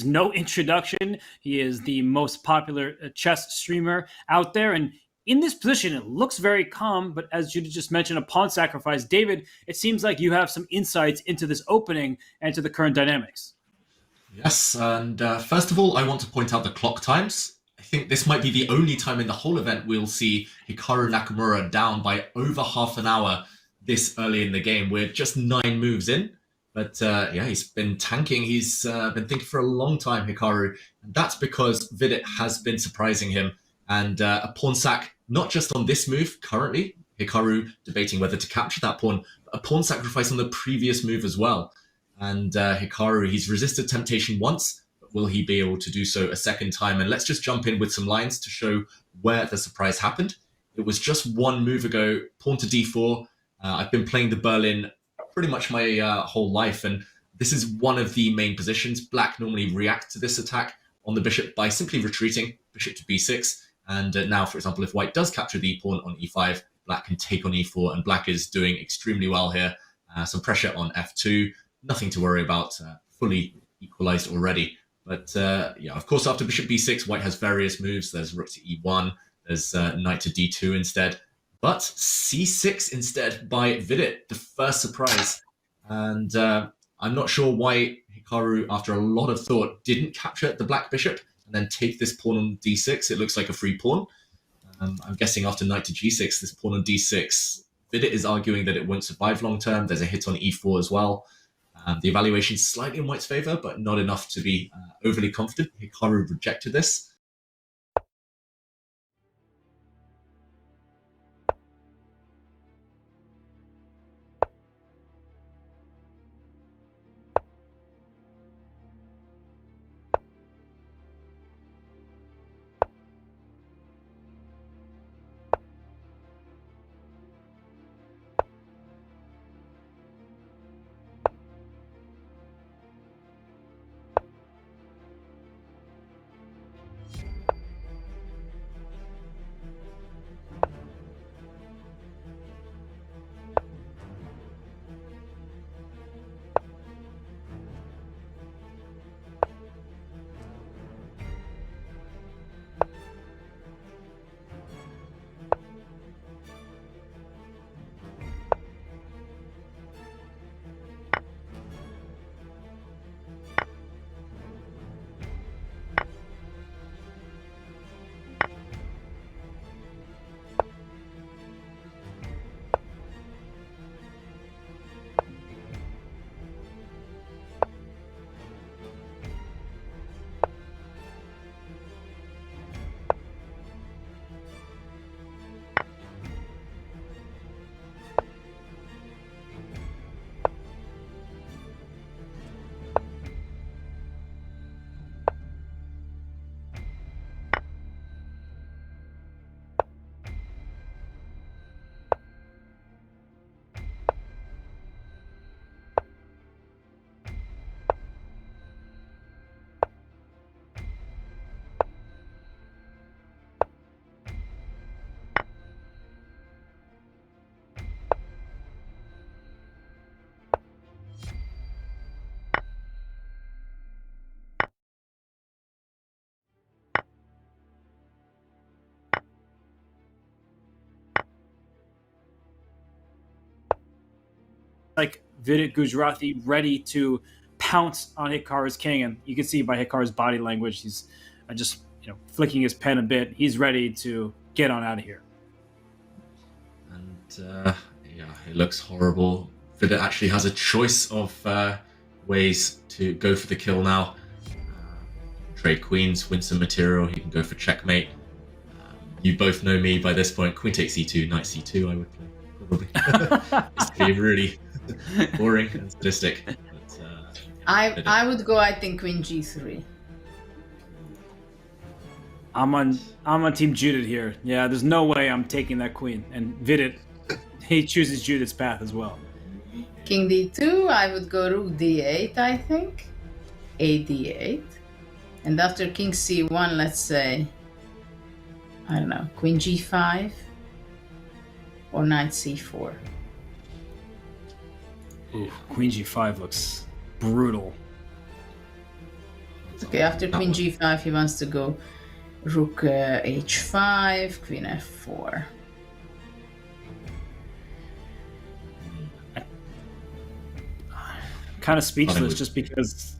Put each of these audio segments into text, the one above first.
no introduction. He is the most popular chess streamer out there. And in this position, it looks very calm. But as you just mentioned, a pawn sacrifice. David, it seems like you have some insights into this opening and to the current dynamics. Yes, and first of all, I want to point out the clock times. I think this might be the only time in the whole event we'll see Hikaru Nakamura down by over half an hour this early in the game. We're just 9 moves in. But yeah, he's been tanking. He's been thinking for a long time, Hikaru. And that's because Vidit has been surprising him. And a pawn sack, not just on this move currently, Hikaru debating whether to capture that pawn, but a pawn sacrifice on the previous move as well. And Hikaru, he's resisted temptation once, but will he be able to do so a second time? And let's just jump in with some lines to show where the surprise happened. It was just 1 move ago, pawn to d4. I've been playing the Berlin pretty much my whole life, and this is one of the main positions. Black normally reacts to this attack on the bishop by simply retreating, bishop to b6. And now, for example, if white does capture the pawn on e5, black can take on e4, and black is doing extremely well here. Some pressure on f2. Nothing to worry about, fully equalized already. But yeah, of course, after bishop b6, white has various moves. There's rook to e1, there's knight to d2 instead. But c6 instead by Vidit, the first surprise. And I'm not sure why Hikaru, after a lot of thought, didn't capture the black bishop and then take this pawn on d6. It looks like a free pawn. I'm guessing after knight to g6, this pawn on d6, Vidit is arguing that it won't survive long term. There's a hit on e4 as well. The evaluation is slightly in white's favor, but not enough to be overly confident. Hikaru rejected this. Like Vidit Gujarati ready to pounce on Hikaru's king, and you can see by Hikaru's body language, he's just flicking his pen a bit. He's ready to get on out of here. And yeah, it looks horrible. Vidit actually has a choice of ways to go for the kill now. Trade queens, win some material. He can go for checkmate. You both know me by this point. Queen takes e2, knight c2. I would play probably. It's be really boring and sadistic. But, I would go, I think, queen g3. I'm on team Judith here. Yeah, there's no way I'm taking that queen. And Vidit, he chooses Judith's path as well. King d2, I would go rook d8, I think. A d8. And after king c1, let's say, I don't know, queen g5 or knight c4. Ooh, queen g5 looks brutal. Okay, after queen g5, he wants to go rook h5, queen f4. Kind of speechless just because.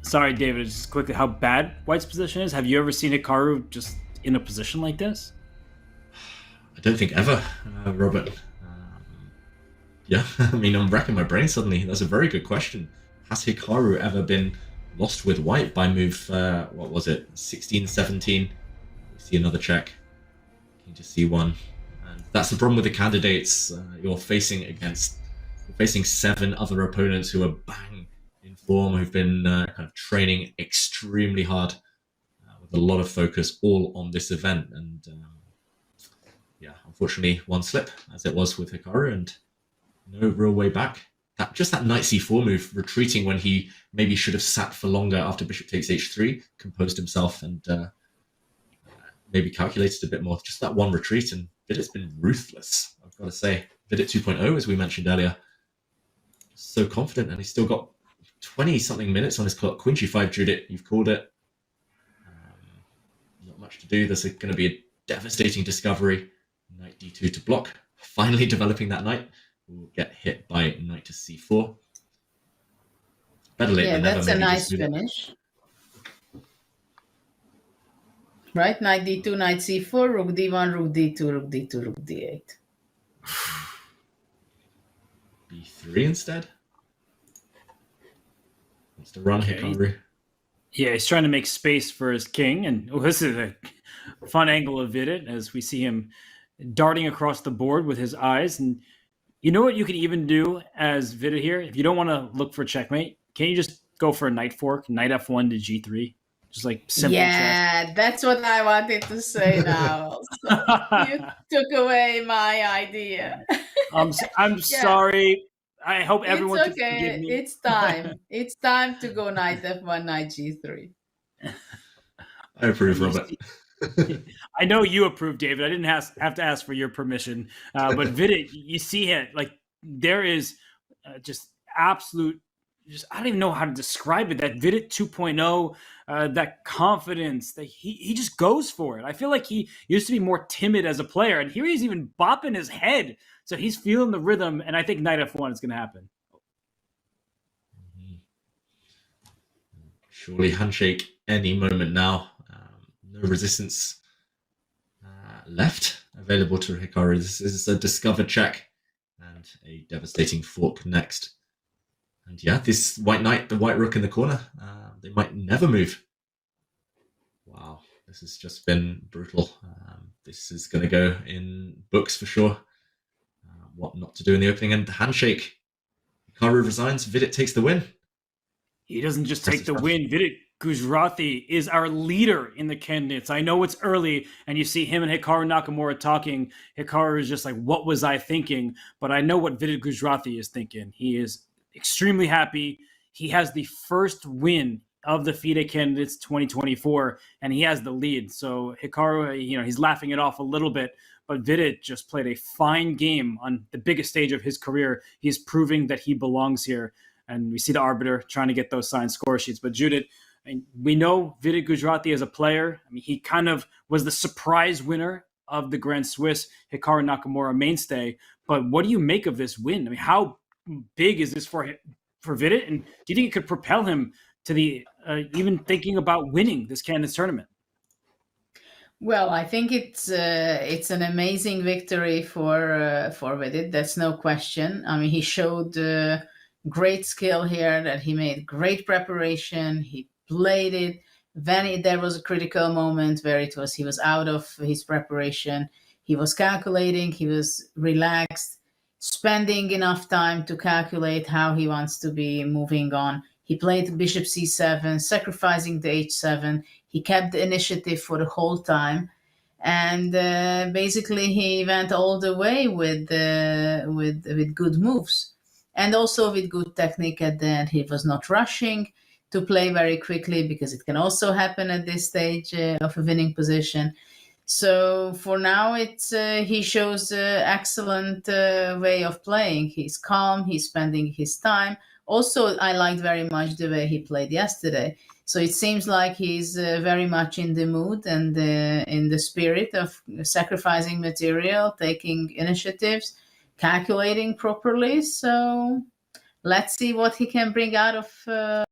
Sorry, David, just quickly, how bad White's position is. Have you ever seen Hikaru just in a position like this? I don't think ever, Robert. Yeah, I mean, I'm racking my brain suddenly. That's a very good question. Has Hikaru ever been lost with White by move, what was it, 16, 17? We see another check. King to c1. And that's the problem with the candidates. You're facing 7 other opponents who are bang in form, who've been kind of training extremely hard with a lot of focus all on this event. And yeah, unfortunately, one slip, as it was with Hikaru, and no real way back. Just that knight c4 move, retreating when he maybe should have sat for longer after bishop takes h3, composed himself, and maybe calculated a bit more. Just that one retreat, and Vidit's been ruthless, I've got to say. Vidit 2.0, as we mentioned earlier. So confident, and he's still got 20-something minutes on his clock. Queen g5, Judith, you've called it. Not much to do. There's going to be a devastating discovery. Knight d2 to block. Finally developing that knight. Will get hit by knight to c4. Better late than never. Yeah, that's a nice finish. Right? Knight d2, knight c4, rook d1, rook d2, rook d2, rook d8. b3 instead. Wants to run Hikaru. Yeah, he's trying to make space for his king, and this is a fun angle of Vidit as we see him darting across the board with his eyes. And you know what you could even do as Vidit here? If you don't want to look for checkmate, can you just go for a knight fork, knight f1 to g3? Just like simple chess. That's what I wanted to say now. You took away my idea. I'm sorry. I hope everyone can forgive me. It's time. It's time to go knight f1, knight g3. I approve, Robert. I know you approve, David. I didn't have to ask for your permission. But Vidit, you see it. Like, there is just absolute, I don't even know how to describe it. That Vidit 2.0, that confidence, that he just goes for it. I feel like he used to be more timid as a player. And here he's even bopping his head. So he's feeling the rhythm. And I think knight f1 is going to happen. Surely handshake any moment now. No resistance left available to Hikaru. This is a discovered check and a devastating fork next. And yeah, this white knight, the white rook in the corner, they might never move. Wow, this has just been brutal. This is going to go in books for sure. What not to do in the opening end. Handshake. Hikaru resigns. Vidit takes the win. He doesn't just take the win. Vidit Gujrathi is our leader in the candidates. I know it's early, and you see him and Hikaru Nakamura talking. Hikaru is just like, what was I thinking? But I know what Vidit Gujrathi is thinking. He is extremely happy. He has the first win of the FIDE Candidates 2024, and he has the lead. So Hikaru, he's laughing it off a little bit, but Vidit just played a fine game on the biggest stage of his career. He's proving that he belongs here, and we see the arbiter trying to get those signed score sheets. But Judith, we know Vidit Gujrathi as a player. I mean, he kind of was the surprise winner of the Grand Swiss Hikaru Nakamura mainstay. But what do you make of this win? I mean, how big is this for Vidit? And do you think it could propel him to the even thinking about winning this Candidates tournament? Well, I think it's an amazing victory for Vidit. That's no question. I mean, he showed great skill here. That he made great preparation. He played it. Then there was a critical moment where he was out of his preparation. He was calculating. He was relaxed, spending enough time to calculate how he wants to be moving on. He played bishop c7, sacrificing the h7. He kept the initiative for the whole time, and basically he went all the way with good moves, and also with good technique at the end. He was not rushing to play very quickly, because it can also happen at this stage of a winning position. So for now, he shows excellent way of playing. He's calm. He's spending his time. Also, I liked very much the way he played yesterday. So it seems like he's very much in the mood and in the spirit of sacrificing material, taking initiatives, calculating properly. So let's see what he can bring out of